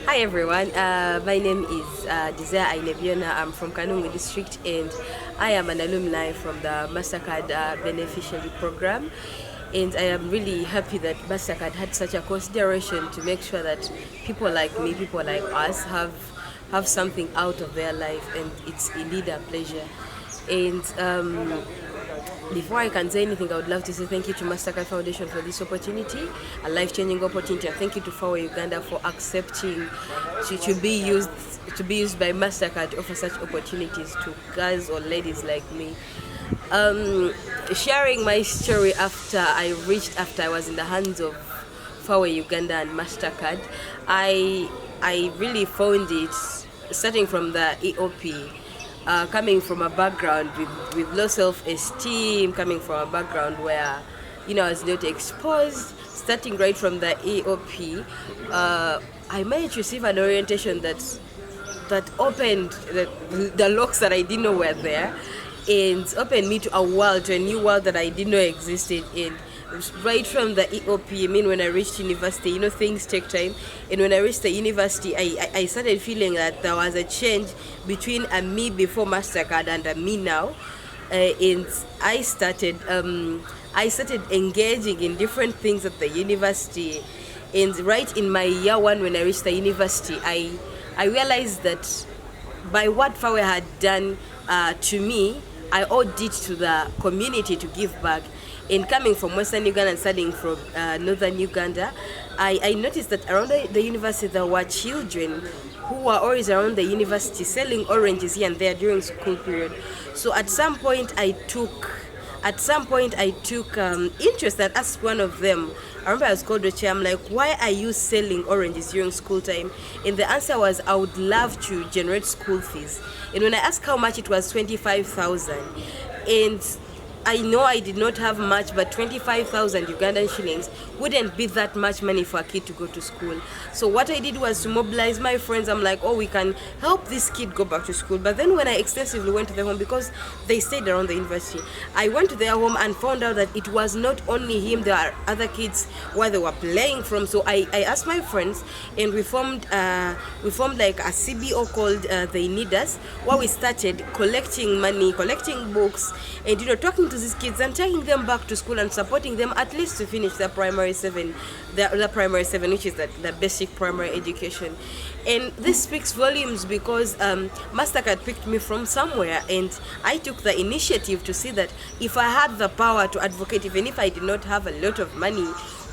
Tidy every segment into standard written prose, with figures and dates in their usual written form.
Hi everyone, my name is Desire Ainebyoona. I'm from Kanungu district and I am an alumni from the Mastercard beneficiary program, and I am really happy that Mastercard had such a consideration to make sure that people like me, people like us have something out of their life, and it's indeed a pleasure. And before I can say anything, I would love to say thank you to Mastercard Foundation for this opportunity, a life-changing opportunity, and thank you to Forward Uganda for accepting to be used by Mastercard to offer such opportunities to girls or ladies like me. Sharing my story after I was in the hands of Forward Uganda and Mastercard, I really found it starting from the EOP. Coming from a background with low self-esteem, coming from a background where, I was not exposed, starting right from the EOP, I managed to receive an orientation that opened the locks that I didn't know were there, and opened me to a new world that I didn't know existed. And right from the EOP, when I reached university, things take time. And when I reached the university, I started feeling that there was a change between a me before Mastercard and a me now. And I started engaging in different things at the university. And right in my year one, when I reached the university, I realized that by what Fawe had done to me, I owed it to the community to give back. In coming from Western Uganda and studying from Northern Uganda, I noticed that around the university there were children who were always around the university selling oranges here and there during school period. So at some point I took interest and asked one of them. I remember I was called the chair. I'm like, why are you selling oranges during school time? And the answer was, I would love to generate school fees. And when I asked how much, it was 25,000. And I know I did not have much, but 25,000 Ugandan shillings wouldn't be that much money for a kid to go to school. So what I did was to mobilize my friends. I'm like, we can help this kid go back to school. But then when I extensively went to their home, because they stayed around the university, I went to their home and found out that it was not only him, there are other kids where they were playing from. So I asked my friends, and we formed like a CBO called They Need Us, where we started collecting money, collecting books, and talking to these kids and taking them back to school and supporting them at least to finish the primary 7, which is the basic primary education. And this speaks volumes because Mastercard picked me from somewhere, and I took the initiative to see that if I had the power to advocate, even if I did not have a lot of money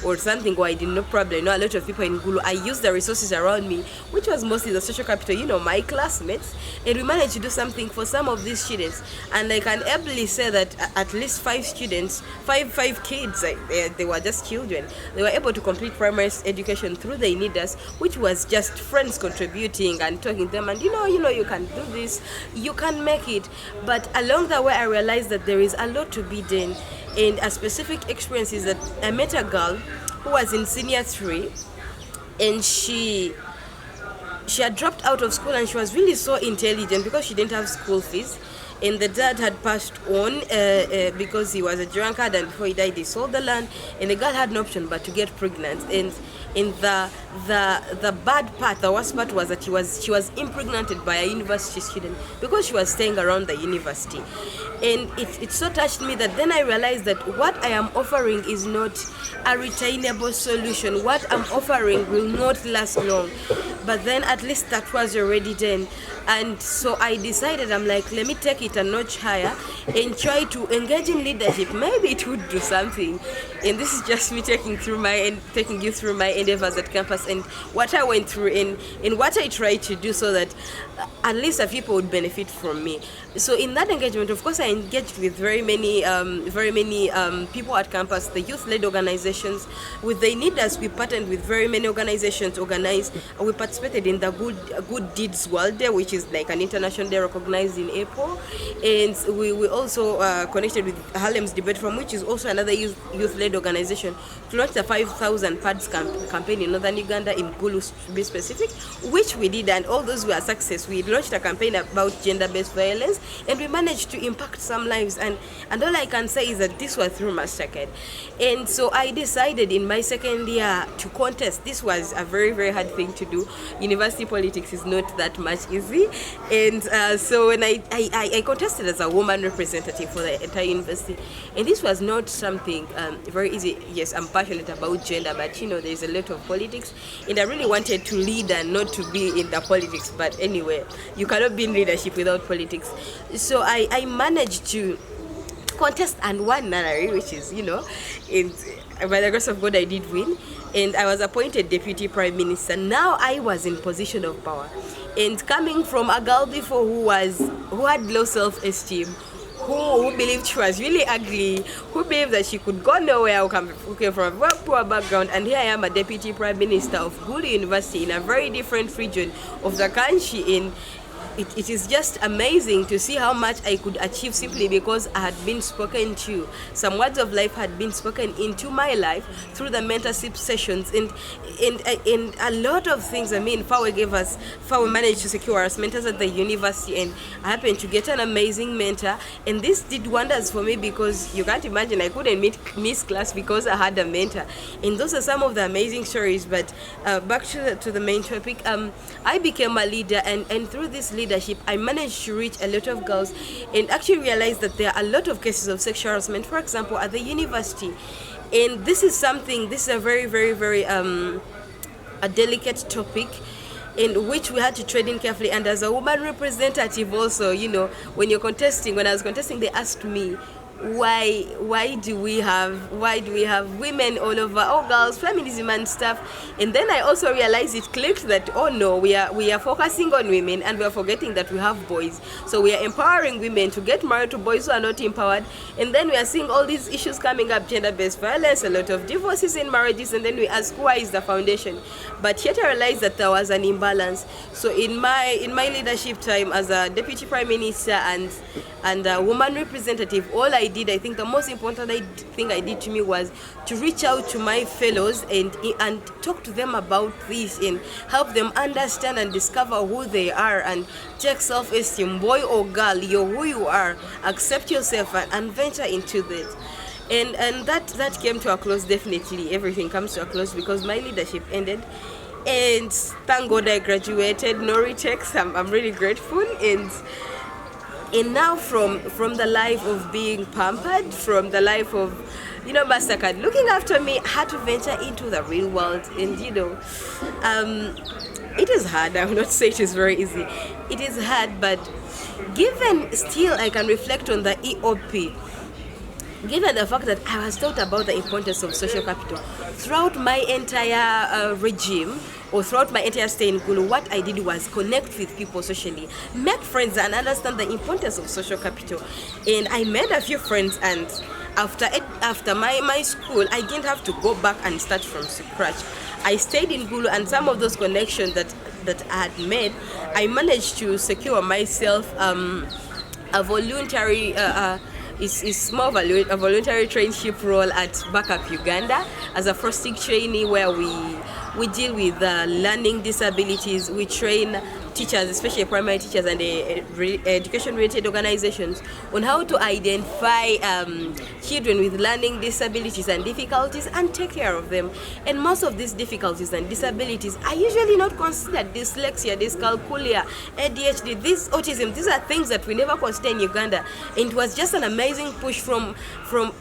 or something, or I did not probably know a lot of people in Gulu, I used the resources around me, which was mostly the social capital, my classmates, and we managed to do something for some of these students. And I can ably say that at least 5 students, five kids, they were just children, they were able to complete primary education through the Need Us, which was just friends contributing and talking to them, and you can do this, you can make it. But along the way I realized that there is a lot to be done. And a specific experience is that I met a girl who was in senior 3, and she had dropped out of school, and she was really so intelligent because she didn't have school fees. And the dad had passed on because he was a drunkard, and before he died he sold the land, and the girl had no option but to get pregnant. And in the bad part, the worst part was that she was impregnated by a university student because she was staying around the university. And it so touched me that then I realized that what I am offering is not a retainable solution. What I'm offering will not last long. But then at least that was already done. And so I decided, I'm like, let me take it a notch higher and try to engage in leadership. Maybe it would do something. And this is just me taking you through my endeavors at campus and what I went through and what I tried to do so that at least people would benefit from me. So in that engagement, of course, I engaged with very many people at campus, the youth-led organizations. With the Need Us, we partnered with very many organizations organized. We participated in the Good Deeds World Day, which is is like an international day recognized in April. And we also connected with Harlem's Debate Forum, which is also another youth-led organization, to launch the 5,000 pads campaign in northern Uganda, in Gulu to be specific, which we did, and all those were a success. We launched a campaign about gender-based violence, and we managed to impact some lives. And all I can say is that this was through Mastercard. And so I decided in my second year to contest. This was a very, very hard thing to do. University politics is not that much easy. And so when I contested as a woman representative for the entire university, and this was not something very easy. Yes, I'm passionate about gender, but there's a lot of politics, and I really wanted to lead and not to be in the politics. But anyway, you cannot be in leadership without politics. So I managed to contest and won Nanari, which is, and by the grace of God, I did win. And I was appointed Deputy Prime Minister. Now I was in position of power. And coming from a girl before who had low self-esteem, who believed she was really ugly, who believed that she could go nowhere, who came from a very poor background, and here I am, a Deputy Prime Minister of Gulu University in a very different region of the country. It is just amazing to see how much I could achieve simply because I had been spoken to. Some words of life had been spoken into my life through the mentorship sessions, and a lot of things. FAWE managed to secure us mentors at the university, and I happened to get an amazing mentor, and this did wonders for me because you can't imagine I couldn't miss class because I had a mentor. And those are some of the amazing stories. But back to the main topic, I became a leader, and through this leadership, I managed to reach a lot of girls and actually realized that there are a lot of cases of sexual harassment, for example, at the university. And this is a very, very, very a delicate topic in which we had to tread in carefully. And as a woman representative also, when I was contesting, they asked me, why do we have women all over, girls, feminism and stuff. And then I also realized it clicked that, oh no, we are focusing on women and we are forgetting that we have boys. So we are empowering women to get married to boys who are not empowered. And then we are seeing all these issues coming up, gender-based violence, a lot of divorces in marriages, and then we ask, why is the foundation? But yet I realized that there was an imbalance. So in my leadership time as a Deputy Prime Minister and a woman representative, I think the most important thing I did to me was to reach out to my fellows and talk to them about this and help them understand and discover who they are and check self-esteem. Boy or girl, you're who you are. Accept yourself and venture into this. And that came to a close. Definitely everything comes to a close because my leadership ended. And thank God I graduated. No retakes. I'm really grateful. And now from the life of being pampered, from the life of, Mastercard looking after me, I had to venture into the real world. And, it is hard. I will not say it is very easy. It is hard, but given still I can reflect on the EOP, given the fact that I was taught about the importance of social capital throughout my entire regime, or throughout my entire stay in Gulu, what I did was connect with people socially, make friends, and understand the importance of social capital. And I made a few friends, and after my school, I didn't have to go back and start from scratch. I stayed in Gulu, and some of those connections that I had made, I managed to secure myself a voluntary is more a voluntary traineeship role at Backup Uganda as a first-year trainee, where we deal with learning disabilities. We train teachers, especially primary teachers and education-related organizations, on how to identify children with learning disabilities and difficulties and take care of them. And most of these difficulties and disabilities are usually not considered. Dyslexia, dyscalculia, ADHD, this autism, these are things that we never consider in Uganda. And it was just an amazing push from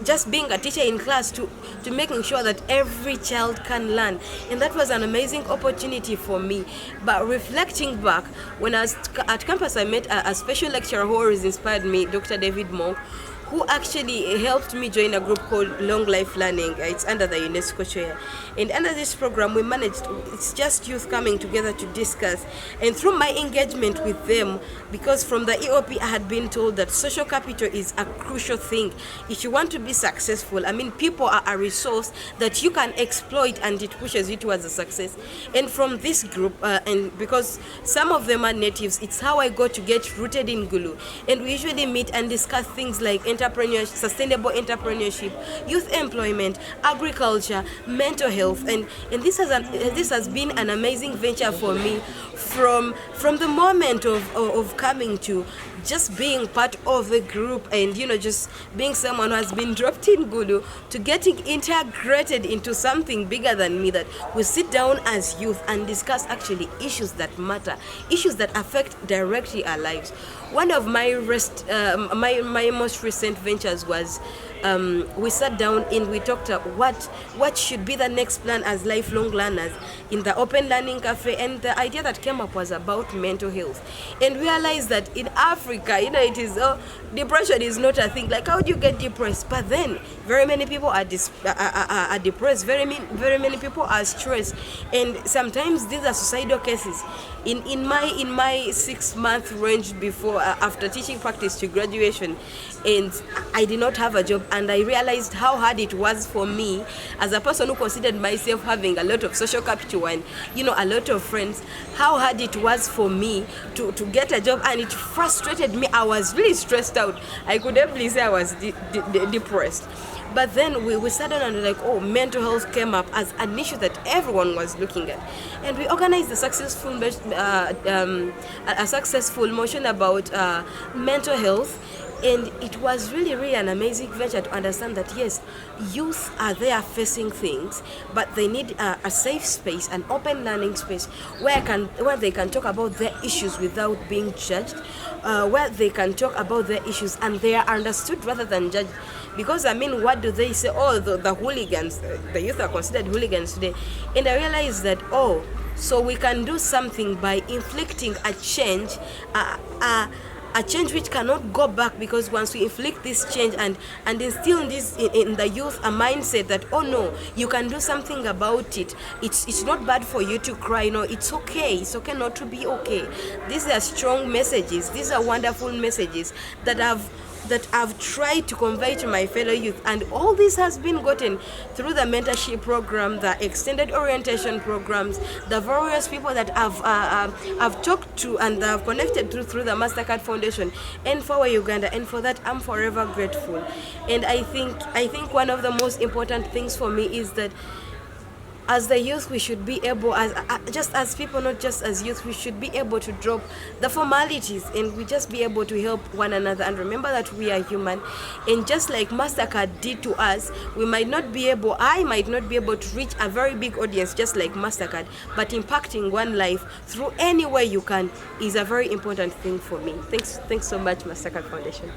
just being a teacher in class to making sure that every child can learn. And that was an amazing opportunity for me. But reflecting back, when I was at campus, I met a special lecturer who always inspired me, Dr. David Monk, who actually helped me join a group called Long Life Learning. It's under the UNESCO chair. And under this program, we managed, it's just youth coming together to discuss. And through my engagement with them, because from the EOP I had been told that social capital is a crucial thing. If you want to be successful, I mean, people are a resource that you can exploit and it pushes you towards a success. And from this group, and because some of them are natives, it's how I got to get rooted in Gulu. And we usually meet and discuss things like entrepreneurship, sustainable entrepreneurship, youth employment, agriculture, mental health, and this has been an amazing venture for me from the moment of coming to just being part of the group, and just being someone who has been dropped in Gulu to getting integrated into something bigger than me, that we sit down as youth and discuss actually issues that matter, issues that affect directly our lives. One of my my most recent ventures was we sat down and we talked about what should be the next plan as lifelong learners in the Open Learning Cafe, and the idea that came up was about mental health, and realized that in Africa, it is depression is not a thing. Like, how do you get depressed? But then very many people are depressed. Very many people are stressed, and sometimes these are suicidal cases. In my 6-month range before after teaching practice to graduation, and I did not have a job, and I realized how hard it was for me as a person who considered myself having a lot of social capital and a lot of friends, how hard it was for me to get a job, and it frustrated me. I was really stressed out. I could definitely say I was depressed. But then we sat down and mental health came up as an issue that everyone was looking at, and we organized a successful motion about mental health. And it was really an amazing venture to understand that yes, youth are there facing things, but they need a safe space, an open learning space where they can talk about their issues without being judged, where they can talk about their issues and they are understood rather than judged. Because what do they say? The hooligans, the youth are considered hooligans today. And I realized that so we can do something by inflicting a change, a change which cannot go back, because once we inflict this change and instill in the youth a mindset that no, you can do something about it. It's not bad for you to cry. It's okay not to be okay. These are strong messages. These are wonderful messages that I've tried to convey to my fellow youth, and all this has been gotten through the mentorship program, the extended orientation programs, the various people that I've talked to and I've connected through the Mastercard Foundation and for Uganda, and for that I'm forever grateful. And I think one of the most important things for me is that as the youth, we should be able, just as people, not just as youth, we should be able to drop the formalities and we just be able to help one another and remember that we are human. And just like Mastercard did to us, I might not be able to reach a very big audience just like Mastercard, but impacting one life through any way you can is a very important thing for me. Thanks so much, Mastercard Foundation.